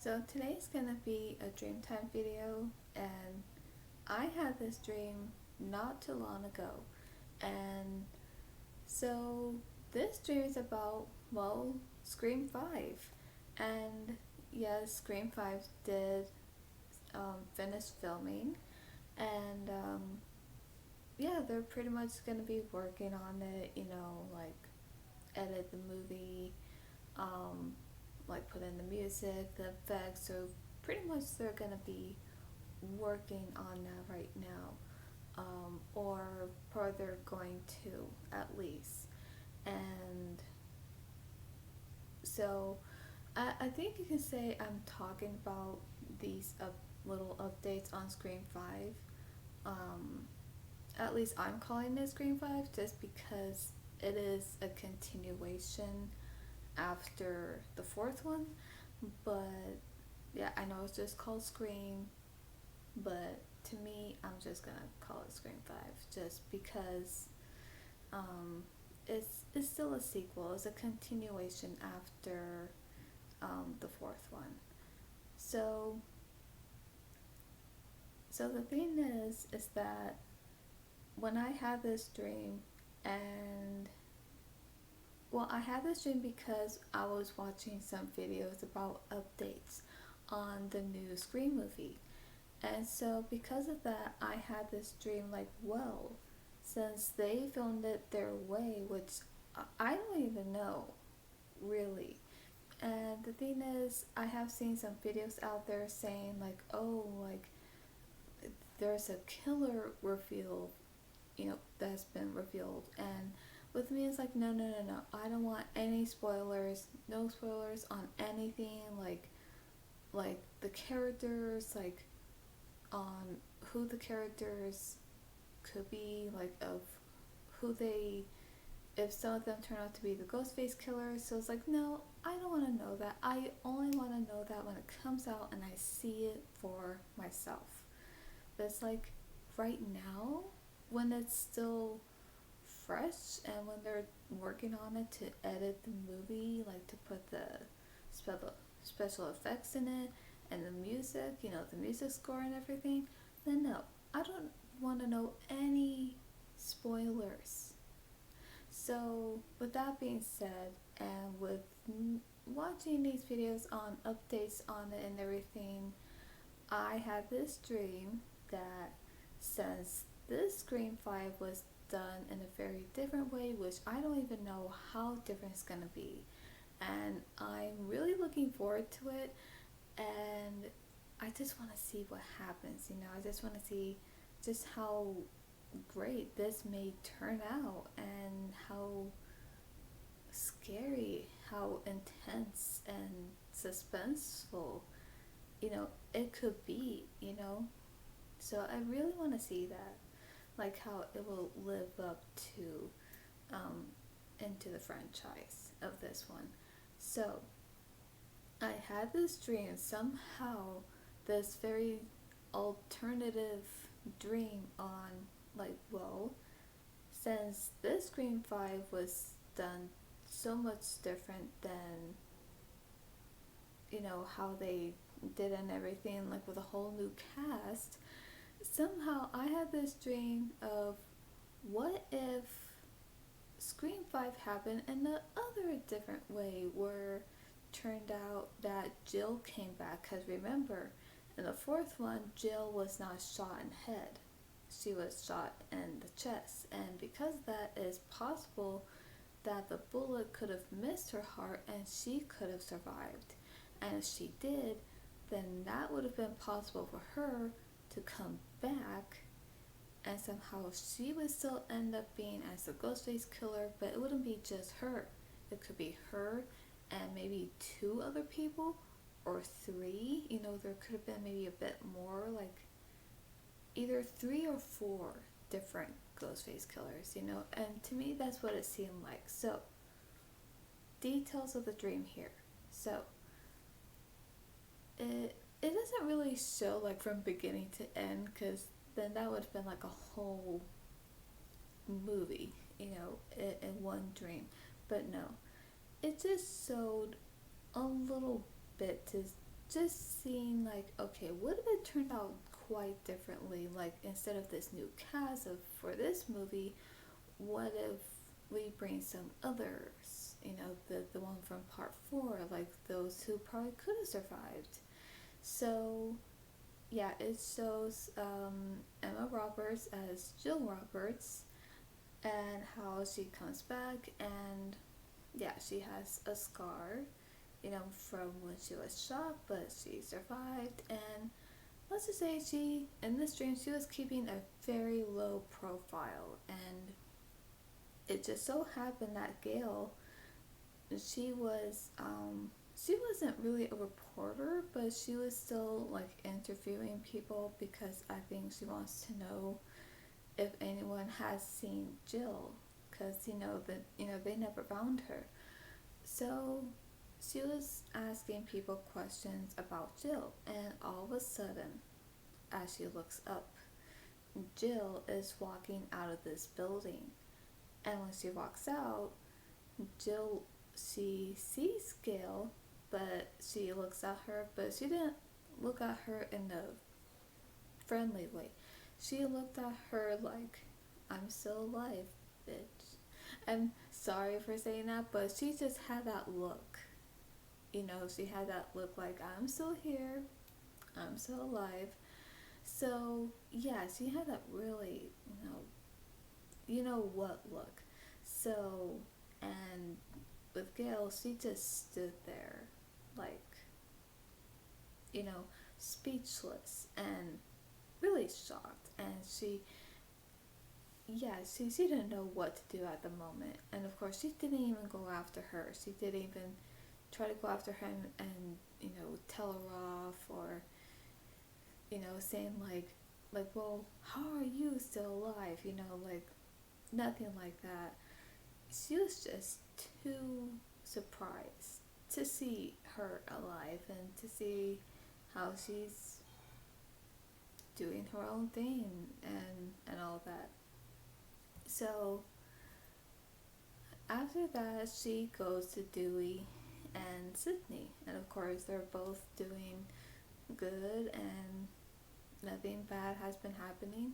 So today's gonna be a dream time video, and I had this dream not too long ago. And so this dream is about, well, Scream 5. And yes, Scream 5 did finish filming, and yeah, they're pretty much gonna be working on it, like edit the movie, um, like put in the music, the effects. So pretty much they're gonna be working on that right now, or further going to at least. And so I think you can say I'm talking about these little updates on Scream 5. Um, at least I'm calling it Scream 5 just because it is a continuation after the fourth one. But yeah, I know it's just called Scream, but to me, I'm just gonna call it Scream 5 just because um, it's still a sequel. It's a continuation after the fourth one. So the thing is that when I had this dream, and well, I had this dream because I was watching some videos about updates on the new Scream movie. And so, because of that, I had this dream like, well, since they filmed it their way, which I don't even know, really. And the thing is, I have seen some videos out there saying, like, oh, like, there's a killer reveal, that's been revealed. And with me, it's like, no, no, no, no. I don't want any spoilers, no spoilers on anything, like the characters, like on who the characters could be, like of who they, if some of them turn out to be the Ghostface killer. So it's like, no, I don't want to know that. I only want to know that when it comes out and I see it for myself. But it's like right now, when it's still fresh and when they're working on it to edit the movie, like to put the special effects in it and the music, the music score and everything, then no, I don't want to know any spoilers. So, with that being said, and with watching these videos on updates on it and everything, I had this dream that since this Scream 5 was done in a very different way, which I don't even know how different it's gonna be, and I'm really looking forward to it, and I just want to see what happens. I just want to see just how great this may turn out and how scary, how intense and suspenseful, it could be. So I really want to see that, like how it will live up to um, into the franchise of this one. So I had this dream somehow, this very alternative dream on, like, well, since this Scream 5 was done so much different than, how they did and everything, like with a whole new cast, somehow I had this dream of what if Scream 5 happened in the other different way where turned out that Jill came back, because remember, in the fourth one, Jill was not shot in the head. She was shot in the chest, and because that is possible that the bullet could have missed her heart and she could have survived. And if she did, then that would have been possible for her to come back, and somehow she would still end up being as the Ghostface killer, but it wouldn't be just her. It could be her and maybe two other people or three. There could have been maybe a bit more, like either three or four different Ghostface killers. And to me, that's what it seemed like. So, details of the dream here. So, it doesn't really show like from beginning to end, because then that would have been like a whole movie, in one dream. But no, it just showed a little bit to just seeing like, okay, what if it turned out quite differently? Like instead of this new cast of for this movie, what if we bring some others? You know, the one from part four, like those who probably could have survived. So yeah, it shows Emma Roberts as Jill Roberts and how she comes back, and yeah, she has a scar, you know, from when she was shot, but she survived. And let's just say she, in this dream, she was keeping a very low profile, and it just so happened that Gail, she was, she wasn't really a reporter, but she was still like interviewing people because I think she wants to know if anyone has seen Jill, because they never found her. So she was asking people questions about Jill, and all of a sudden, as she looks up, Jill is walking out of this building. And when she walks out, Jill, she sees Gail, but she looks at her, but she didn't look at her in a friendly way. She looked at her like, I'm still alive, bitch. I'm sorry for saying that, but she just had that look. You know, she had that look like, I'm still here, I'm still alive. So, yeah, she had that really, you know what look. So, and with Gail, she just stood there, like, you know, speechless and really shocked. And she didn't know what to do at the moment. And of course, she didn't even go after her. She didn't even try to go after him and, tell her off, or, saying well, how are you still alive? Like, nothing like that. She was just too surprised to see her alive and to see how she's doing her own thing and all that. So after that, she goes to Dewey and Sydney, and of course they're both doing good and nothing bad has been happening.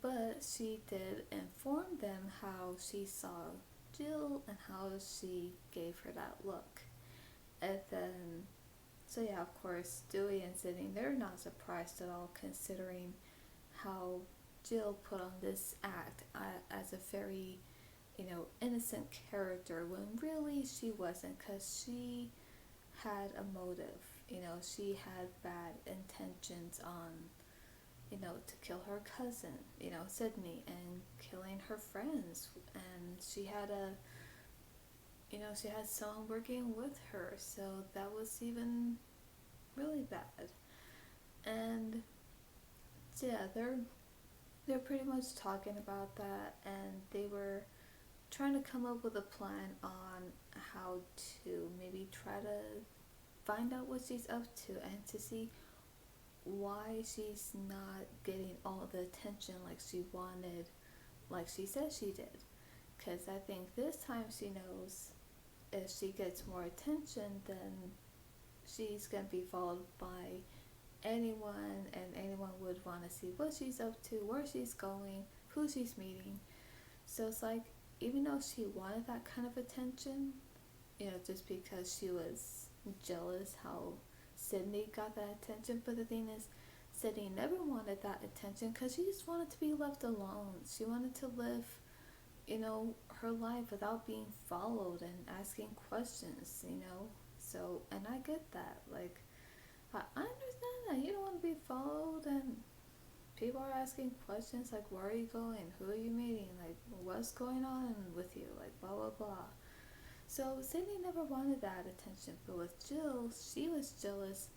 But she did inform them how she saw Jill and how she gave her that look. And then, so yeah, of course, Dewey and Sydney, they're not surprised at all, considering how Jill put on this act as a very, innocent character when really she wasn't, because she had a motive. She had bad intentions on, to kill her cousin, Sydney, and killing her friends. And she had someone working with her, so that was even really bad. And so yeah, they're pretty much talking about that, and they were trying to come up with a plan on how to maybe try to find out what she's up to and to see why she's not getting all the attention like she wanted, like she said she did. Because I think this time she knows if she gets more attention, then she's going to be followed by anyone, and anyone would want to see what she's up to, where she's going, who she's meeting. So it's like, even though she wanted that kind of attention, just because she was jealous how Sydney got that attention. But the thing is, Sydney never wanted that attention because she just wanted to be left alone. She wanted to live, her life without being followed and asking questions. So, and I get that. Like, I understand that you don't want to be followed and people are asking questions like, where are you going? Who are you meeting? Like, what's going on with you? Like, blah, blah, blah. So Sydney never wanted that attention, but with Jill, she was jealous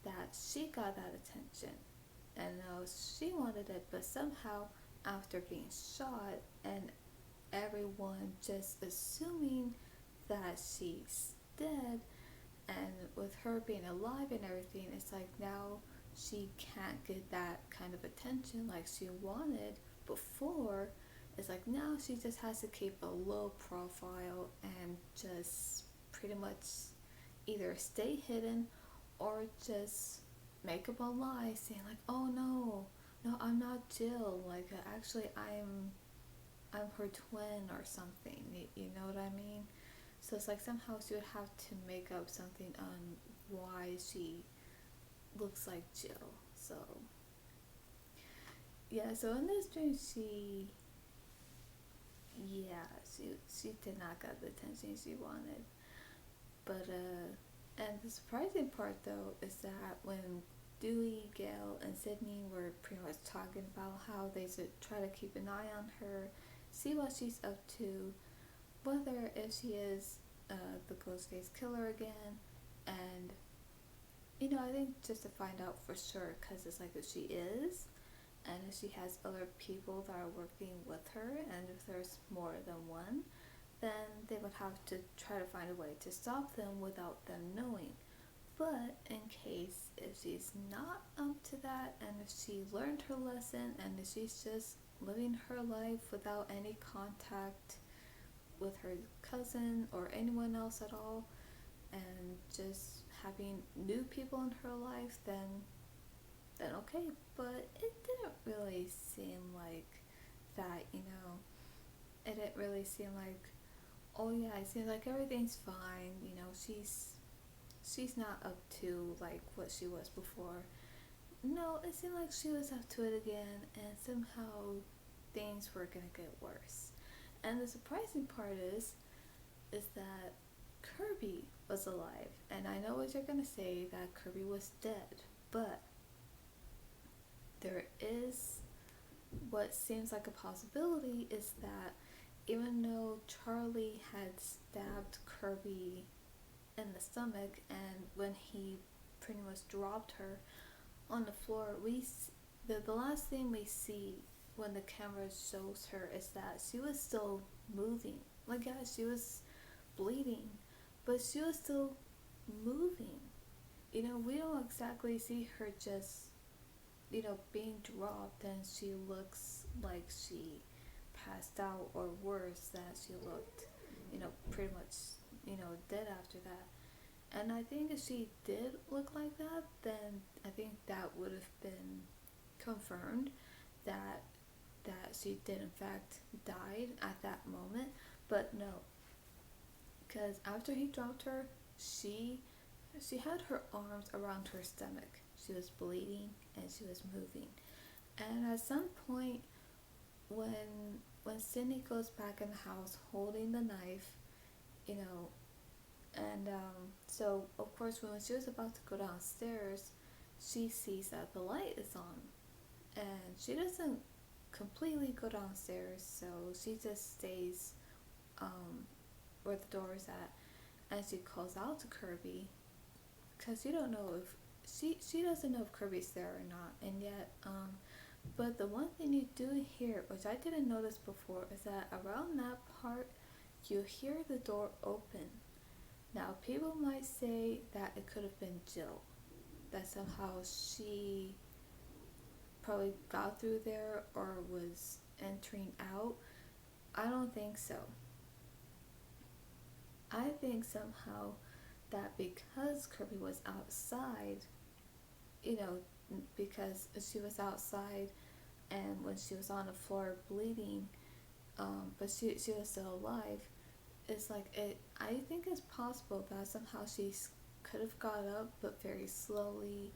that she got that attention. And she wanted it, but somehow after being shot and everyone just assuming that she's dead, and with her being alive and everything, it's like now she can't get that kind of attention like she wanted before. It's like now she just has to keep a low profile and just pretty much either stay hidden or just make up a lie saying like, oh no, no, I'm not Jill, like actually I'm her twin or something, you know what I mean? So it's like somehow she would have to make up something on why she looks like Jill. So yeah, so in this dream yeah, she did not get the attention she wanted. But and the surprising part though is that when Dewey, Gail, and Sydney were pretty much talking about how they should try to keep an eye on her, see what she's up to, whether if she is the Ghostface killer again, and I think just to find out for sure, because it's like if she is, and if she has other people that are working with her, and if there's more than one, then they would have to try to find a way to stop them without them knowing. But in case if she's not up to that, and if she learned her lesson, and if she's just living her life without any contact with her cousin or anyone else at all, and just having new people in her life, then okay. But it didn't really seem like that, It didn't really seem like, oh yeah, it seems like everything's fine, she's not up to like what she was before. No, it seemed like she was up to it again, and somehow things were gonna get worse. And the surprising part is that Kirby was alive. And I know what you're gonna say, that Kirby was dead, but there is what seems like a possibility is that even though Charlie had stabbed Kirby in the stomach, and when he pretty much dropped her on the floor, the last thing we see when the camera shows her is that she was still moving. Like, yeah, she was bleeding, but she was still moving. We don't exactly see her just, being dropped and she looks like she passed out, or worse, that she looked, pretty much, dead after that. And I think if she did look like that, then I think that would have been confirmed that she did in fact died at that moment. But no, because after he dropped her, she had her arms around her stomach. She was bleeding and she was moving. And at some point, when Sydney goes back in the house holding the knife, you know, and so of course when she was about to go downstairs, she sees that the light is on, and she doesn't completely go downstairs, so she just stays where the door is at, and she calls out to Kirby, because you don't know if she doesn't know if Kirby's there or not, and yet but the one thing you do hear, which I didn't notice before, is that around that part you hear the door open. Now people might say that it could have been Jill, that somehow she probably got through there or was entering out. I don't think so. I think somehow that because Kirby was outside, you know, because she was outside, and when she was on the floor bleeding, but she was still alive, it's like I think it's possible that somehow she could have got up, but very slowly,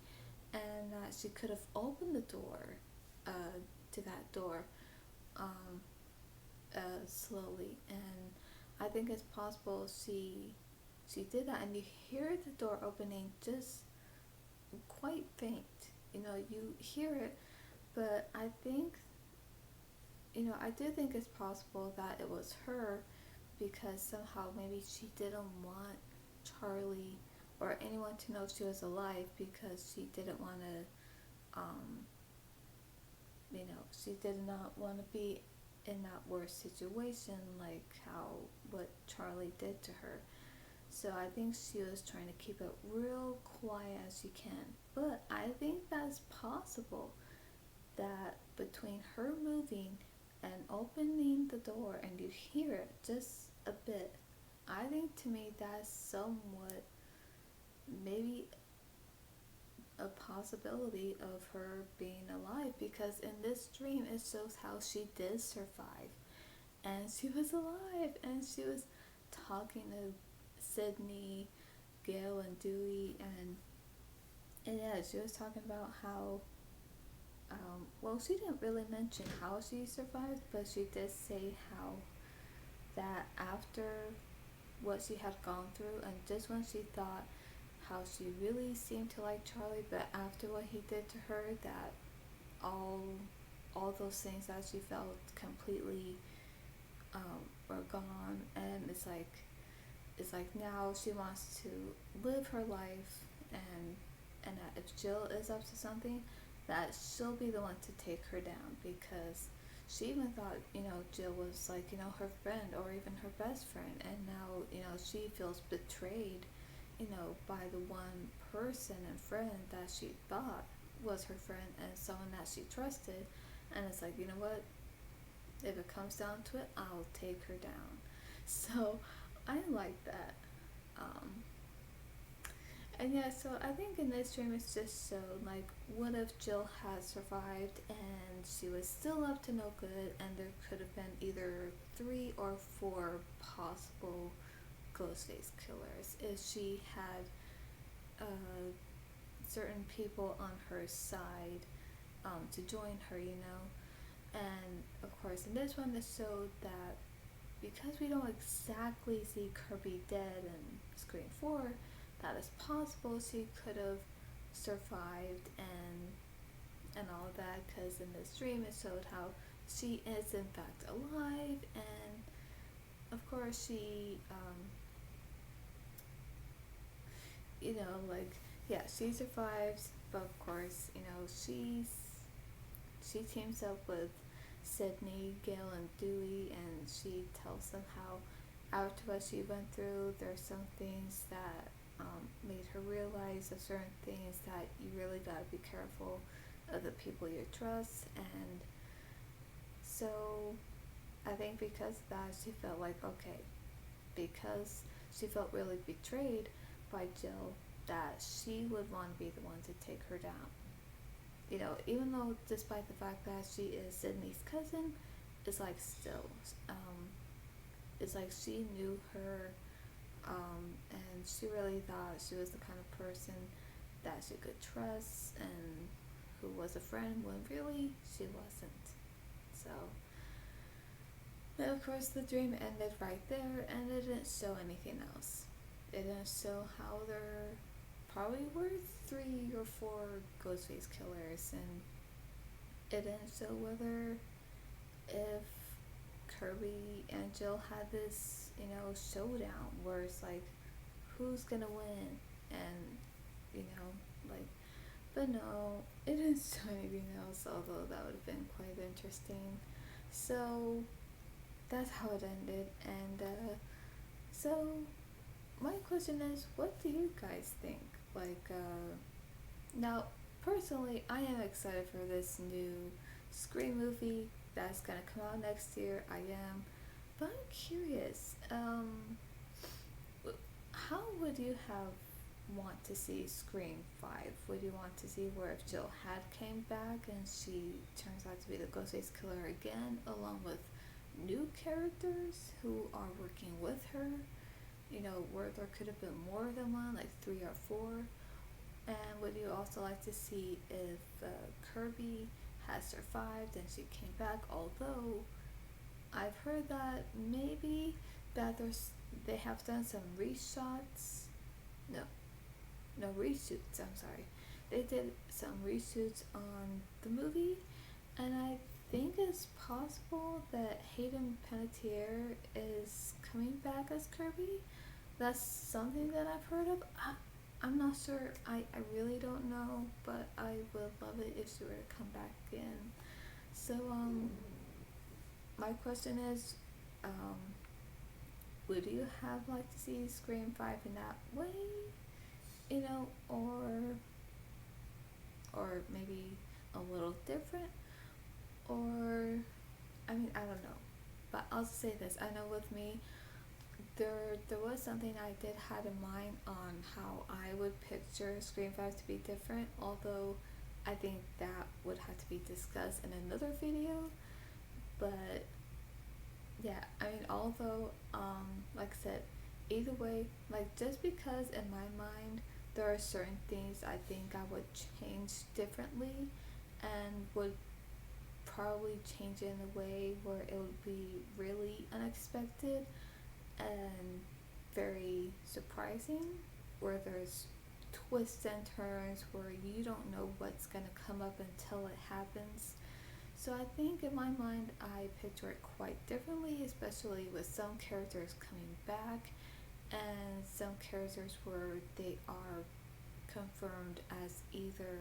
and that she could have opened the door to that door um, slowly, and I think it's possible she did that, and you hear the door opening just quite faint. You hear it, but I think, I do think it's possible that it was her, because somehow maybe she didn't want Charlie or anyone to know she was alive, because she didn't want to, she did not want to be in that worst situation, like what Charlie did to her. So I think she was trying to keep it real quiet as she can. But I think that's possible, that between her moving and opening the door and you hear it just a bit, I think to me that's somewhat, maybe a possibility of her being alive, because in this dream it shows how she did survive and she was alive and she was talking to Sydney, Gail, and Dewey, and yeah, she was talking about how well, she didn't really mention how she survived, but she did say how that after what she had gone through, and just when she thought how she really seemed to like Charlie, but after what he did to her, that all all those things that she felt completely were gone, and it's like now she wants to live her life, and that if Jill is up to something, that she'll be the one to take her down, because she even thought, Jill was like, her friend or even her best friend, and now, she feels betrayed, by the one person and friend that she thought was her friend and someone that she trusted, and it's like, you know what, if it comes down to it, I'll take her down. So I like that. Um, and yeah, so I think in this dream it's just so like, what if Jill had survived and she was still up to no good, and there could have been either 3 or 4 possible Ghostface killers if she had certain people on her side to join her, And of course, in this one, it showed that because we don't exactly see Kirby dead in Scream 4, that it's possible she could have survived and all of that, because in this dream it showed how she is in fact alive, and of course she, like, yeah, she survives, but of course, she teams up with Sydney, Gail, and Dewey, and she tells them how after what she went through, there's some things that made her realize of certain things, that you really gotta be careful of the people you trust. And so I think because of that, she felt like, okay, because she felt really betrayed by Jill, that she would want to be the one to take her down. Even though despite the fact that she is Sydney's cousin, it's like still, it's like she knew her, and she really thought she was the kind of person that she could trust and who was a friend, when really she wasn't. So, but of course, the dream ended right there, and it didn't show anything else. It didn't show how there probably were 3 or 4 Ghostface killers, and it didn't show whether if Kirby and Jill had this, showdown where it's like, who's gonna win, and like, but no, it didn't show anything else. Although that would have been quite interesting. So that's how it ended, and so my question is, what do you guys think? Like, now, personally, I am excited for this new Scream movie that's gonna come out next year. I am, but I'm curious. How would you have want to see Scream 5? Would you want to see where if Jill had came back and she turns out to be the Ghostface killer again, along with new characters who are working with her? Where there could have been more than one, like 3 or 4. And would you also like to see if Kirby has survived and she came back? Although I've heard that maybe that they have done some reshots. No, no reshoots. I'm sorry. They did some reshoots on the movie, and I think it's possible that Hayden Panettiere is coming back as Kirby. That's something that I've heard of. I'm not sure. I really don't know, but I would love it if she were to come back in. So, my question is, would you have liked to see Scream 5 in that way? Or maybe a little different? Or, I mean, I don't know. But I'll say this. I know with me, there was something I did had in mind on how I would picture Scream 5 to be different, although I think that would have to be discussed in another video. But yeah, I mean, although, like I said, either way, like just because in my mind there are certain things I think I would change differently and would probably change it in a way where it would be really unexpected and very surprising, where there's twists and turns where you don't know what's gonna come up until it happens. So I think in my mind I picture it quite differently, especially with some characters coming back and some characters where they are confirmed as either,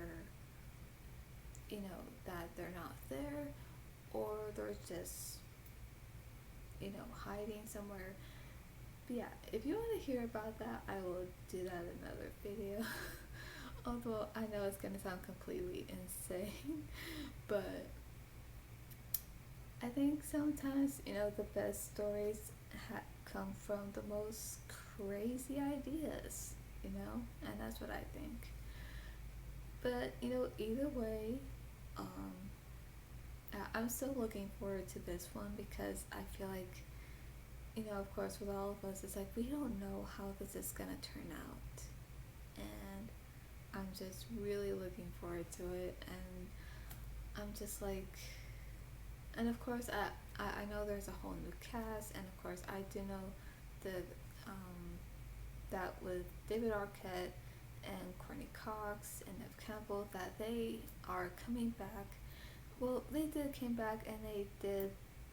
that they're not there or they're just, hiding somewhere. But yeah, if you want to hear about that, I will do that in another video. Although I know it's gonna sound completely insane, but I think sometimes, the best stories come from the most crazy ideas, and that's what I think. But, either way, um, I'm still looking forward to this one because I feel like, of course, with all of us, it's like we don't know how this is gonna turn out. And I'm just really looking forward to it. And I'm just like, and of course, I know there's a whole new cast, and of course, I do know the that with David Arquette and Courtney Cox and Neve Campbell that they are coming back. Well, they did came back and they did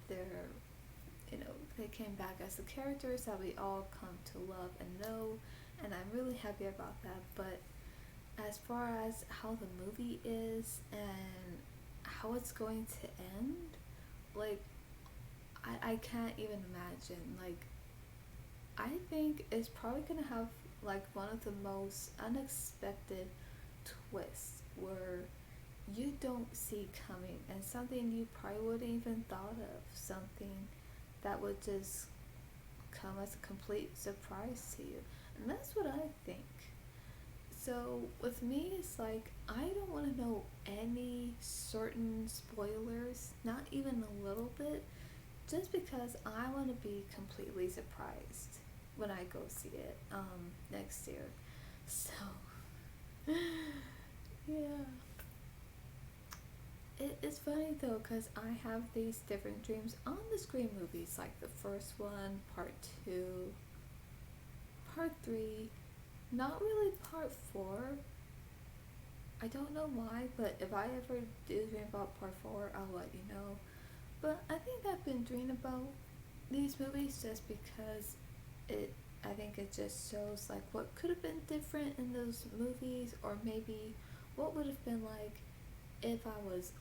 their, they came back as the characters that we all come to love and know, and I'm really happy about that. But as far as how the movie is and how it's going to end, like, I can't even imagine. Like, I think it's probably gonna have like one of the most unexpected twists where you don't see coming and something you probably wouldn't even thought of, something that would just come as a complete surprise to you. And that's what I think. So with me, it's like I don't want to know any certain spoilers, not even a little bit, just because I want to be completely surprised when I go see it next year. So yeah, it's funny though because I have these different dreams on the Scream movies, like the first one, part two, part three, not really part four. I don't know why, but if I ever do dream about part four, I'll let you know. But I think I've been dreaming about these movies just because it I think it just shows like what could have been different in those movies, or maybe what would have been like if I was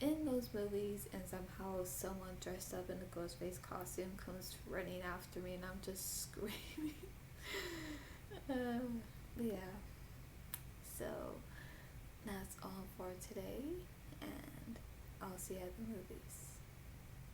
in those movies and somehow someone dressed up in a Ghostface costume comes running after me and I'm just screaming. Yeah, so that's all for today, and I'll see you at the movies.